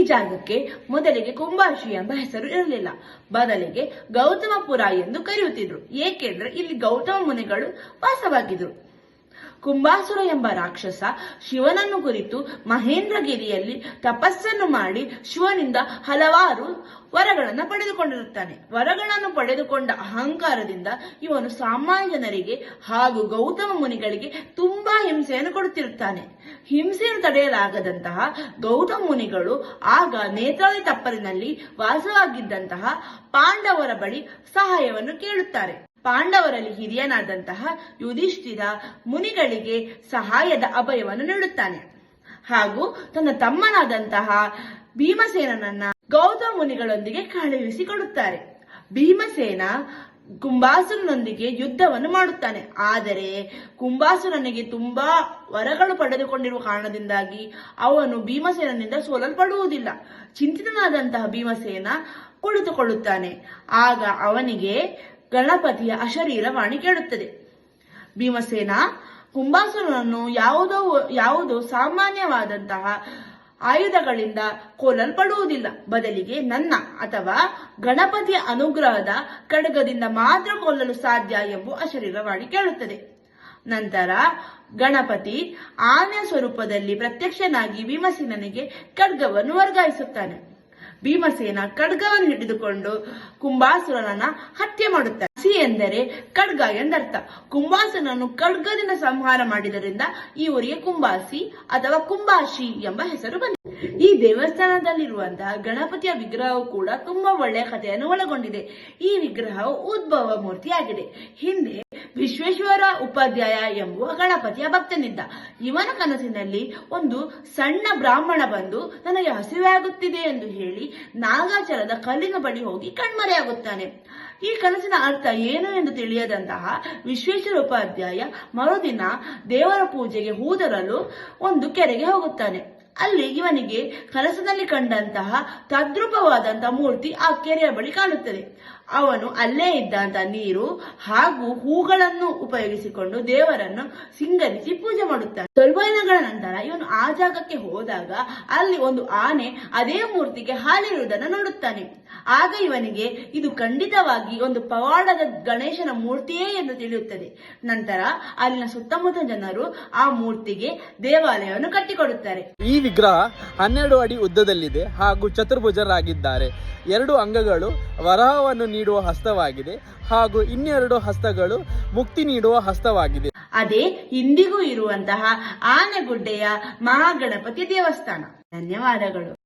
ಈ ಜಾಗಕ್ಕೆ ಮೊದಲಿಗೆ ಕುಂಬಾಶಿ ಎಂಬ ಹೆಸರು ಇರಲಿಲ್ಲ. ಬದಲಿಗೆ ಗೌತಮಪುರ ಎಂದು ಕರೆಯುತ್ತಿದ್ರು. ಏಕೆಂದ್ರೆ ಇಲ್ಲಿ ಗೌತಮ ಮುನಿಗಳು ವಾಸವಾಗಿದ್ರು. ಕುಂಬಾಸುರ ಎಂಬ ರಾಕ್ಷಸ ಶಿವನನ್ನು ಕುರಿತು ಮಹೇಂದ್ರಗಿರಿಯಲ್ಲಿ ತಪಸ್ಸನ್ನು ಮಾಡಿ ಶಿವನಿಂದ ಹಲವಾರು ವರಗಳನ್ನು ಪಡೆದುಕೊಂಡಿರುತ್ತಾನೆ. ವರಗಳನ್ನು ಪಡೆದುಕೊಂಡ ಅಹಂಕಾರದಿಂದ ಇವನು ಸಾಮಾನ್ಯ ಜನರಿಗೆ ಹಾಗೂ ಗೌತಮ ಮುನಿಗಳಿಗೆ ತುಂಬಾ ಹಿಂಸೆಯನ್ನು ಕೊಡುತ್ತಿರುತ್ತಾನೆ. ಹಿಂಸೆಯನ್ನು ತಡೆಯಲಾಗದಂತಹ ಗೌತಮ ಮುನಿಗಳು ಆಗ ನೇತ್ರಾವತಿ ತಪ್ಪಲಿನಲ್ಲಿ ವಾಸವಾಗಿದ್ದಂತಹ ಪಾಂಡವರ ಬಳಿ ಸಹಾಯವನ್ನು ಕೇಳುತ್ತಾರೆ. ಪಾಂಡವರಲ್ಲಿ ಹಿರಿಯನಾದಂತಹ ಯುಧಿಷ್ಠಿರ ಮುನಿಗಳಿಗೆ ಸಹಾಯದ ಅಭಯವನ್ನು ನೀಡುತ್ತಾನೆ ಹಾಗೂ ತನ್ನ ತಮ್ಮನಾದಂತಹ ಭೀಮಸೇನನನ್ನ ಗೌತಮ ಮುನಿಗಳೊಂದಿಗೆ ಕಳುಹಿಸಿಕೊಡುತ್ತಾರೆ. ಭೀಮಸೇನ ಕುಂಬಾಸುರನೊಂದಿಗೆ ಯುದ್ಧವನ್ನು ಮಾಡುತ್ತಾನೆ. ಆದರೆ ಕುಂಬಾಸುರನಿಗೆ ತುಂಬಾ ವರಗಳು ಪಡೆದುಕೊಂಡಿರುವ ಕಾರಣದಿಂದಾಗಿ ಅವನು ಭೀಮಸೇನನಿಂದ ಸೋಲಲ್ಪಡುವುದಿಲ್ಲ. ಚಿಂತಿತನಾದಂತಹ ಭೀಮಸೇನ ಕುಳಿತುಕೊಳ್ಳುತ್ತಾನೆ. ಆಗ ಅವನಿಗೆ ಗಣಪತಿಯ ಅಶರೀರವಾಣಿ ಕೇಳುತ್ತದೆ. ಭೀಮಸೇನ ಕುಂಬಾಸುರನನ್ನು ಯಾವುದೋ ಸಾಮಾನ್ಯವಾದಂತಹ ಆಯುಧಗಳಿಂದ ಕೊಲ್ಲಲ್ಪಡುವುದಿಲ್ಲ, ಬದಲಿಗೆ ನನ್ನ ಅಥವಾ ಗಣಪತಿಯ ಅನುಗ್ರಹದ ಖಡ್ಗದಿಂದ ಮಾತ್ರ ಕೊಲ್ಲಲು ಸಾಧ್ಯ ಎಂಬ ಅಶರೀರವಾಣಿ ಕೇಳುತ್ತದೆ. ನಂತರ ಗಣಪತಿ ಆನೆಯ ಸ್ವರೂಪದಲ್ಲಿ ಪ್ರತ್ಯಕ್ಷನಾಗಿ ಭೀಮಸೇನನಿಗೆ ಖಡ್ಗವನ್ನು ವರ್ಗಾಯಿಸುತ್ತಾನೆ. ಭೀಮಸೇನ ಖಡ್ಗವನ್ನು ಹಿಡಿದುಕೊಂಡು ಕುಂಬಾಸುರನನ್ನ ಹತ್ಯೆ ಮಾಡುತ್ತಾನೆ. ಸಿ ಎಂದರೆ ಖಡ್ಗ ಎಂದರ್ಥ. ಕುಂಬಾಸುರನನ್ನು ಖಡ್ಗದಿಂದ ಸಂಹಾರ ಮಾಡಿದರಿಂದ ಈ ಊರಿಗೆ ಕುಂಬಾಸಿ ಅಥವಾ ಕುಂಬಾಶಿ ಎಂಬ ಹೆಸರು ಬಂದಿದೆ. ಈ ದೇವಸ್ಥಾನದಲ್ಲಿರುವಂತಹ ಗಣಪತಿಯ ವಿಗ್ರಹವು ಕೂಡ ತುಂಬಾ ಒಳ್ಳೆಯ ಕಥೆಯನ್ನು ಒಳಗೊಂಡಿದೆ. ಈ ವಿಗ್ರಹವು ಉದ್ಭವ ಮೂರ್ತಿಯಾಗಿದೆ. ಹಿಂದೆ ವಿಶ್ವೇಶ್ವರ ಉಪಾಧ್ಯಾಯ ಎಂಬುವ ಗಣಪತಿಯ ಭಕ್ತನಿದ್ದ. ಇವನ ಕನಸಿನಲ್ಲಿ ಒಂದು ಸಣ್ಣ ಬ್ರಾಹ್ಮಣ ಬಂದು ನನಗೆ ಹಸಿವೆ ಆಗುತ್ತಿದೆ ಎಂದು ಹೇಳಿ ನಾಗಾಚಲದ ಕಲ್ಲಿನ ಬಳಿ ಹೋಗಿ ಕಣ್ಮರೆಯಾಗುತ್ತಾನೆ. ಈ ಕನಸಿನ ಅರ್ಥ ಏನು ಎಂದು ತಿಳಿಯದಂತಹ ವಿಶ್ವೇಶ್ವರ ಉಪಾಧ್ಯಾಯ ಮರುದಿನ ದೇವರ ಪೂಜೆಗೆ ಹೂ ತರಲು ಒಂದು ಕೆರೆಗೆ ಹೋಗುತ್ತಾನೆ. ಅಲ್ಲಿ ಇವನಿಗೆ ಕನಸಿನಲ್ಲಿ ಕಂಡಂತಹ ತದ್ರೂಪವಾದಂತಹ ಮೂರ್ತಿ ಆ ಕೆರೆಯ ಬಳಿ ಕಾಣುತ್ತದೆ. ಅವನು ಅಲ್ಲೇ ಇದ್ದಂತಹ ನೀರು ಹಾಗೂ ಹೂಗಳನ್ನು ಉಪಯೋಗಿಸಿಕೊಂಡು ದೇವರನ್ನು ಸಿಂಗರಿಸಿ ಪೂಜೆ ಮಾಡುತ್ತಾನೆ. ಸ್ವಲ್ಪ ದಿನಗಳ ನಂತರ ಇವನು ಆ ಜಾಗಕ್ಕೆ ಹೋದಾಗ ಅಲ್ಲಿ ಒಂದು ಆನೆ ಅದೇ ಮೂರ್ತಿಗೆ ಹಾಲಿರುವುದನ್ನು ನೋಡುತ್ತಾನೆ. ಆಗ ಇವನಿಗೆ ಇದು ಖಂಡಿತವಾಗಿ ಒಂದು ಪವಾಡದ ಗಣೇಶನ ಮೂರ್ತಿಯೇ ಎಂದು ತಿಳಿಯುತ್ತದೆ. ನಂತರ ಅಲ್ಲಿನ ಸುತ್ತಮುತ್ತ ಜನರು ಆ ಮೂರ್ತಿಗೆ ದೇವಾಲಯವನ್ನು ಕಟ್ಟಿಕೊಡುತ್ತಾರೆ. ಈ ವಿಗ್ರಹ 12 ಅಡಿ ಉದ್ದದಲ್ಲಿದೆ ಹಾಗೂ ಚತುರ್ಭುಜರಾಗಿದ್ದಾರೆ. 2 ಅಂಗಗಳು ವರಹವನ್ನು ನೀಡುವ ಹಸ್ತವಾಗಿದೆ ಹಾಗೂ ಇನ್ನೆರಡು ಹಸ್ತಗಳು ಮುಕ್ತಿ ನೀಡುವ ಹಸ್ತವಾಗಿದೆ. ಅದೇ ಇಂದಿಗೂ ಇರುವಂತಹ ಆನೆಗುಡ್ಡೆಯ ಮಹಾಗಣಪತಿ ದೇವಸ್ಥಾನ. ಧನ್ಯವಾದಗಳು.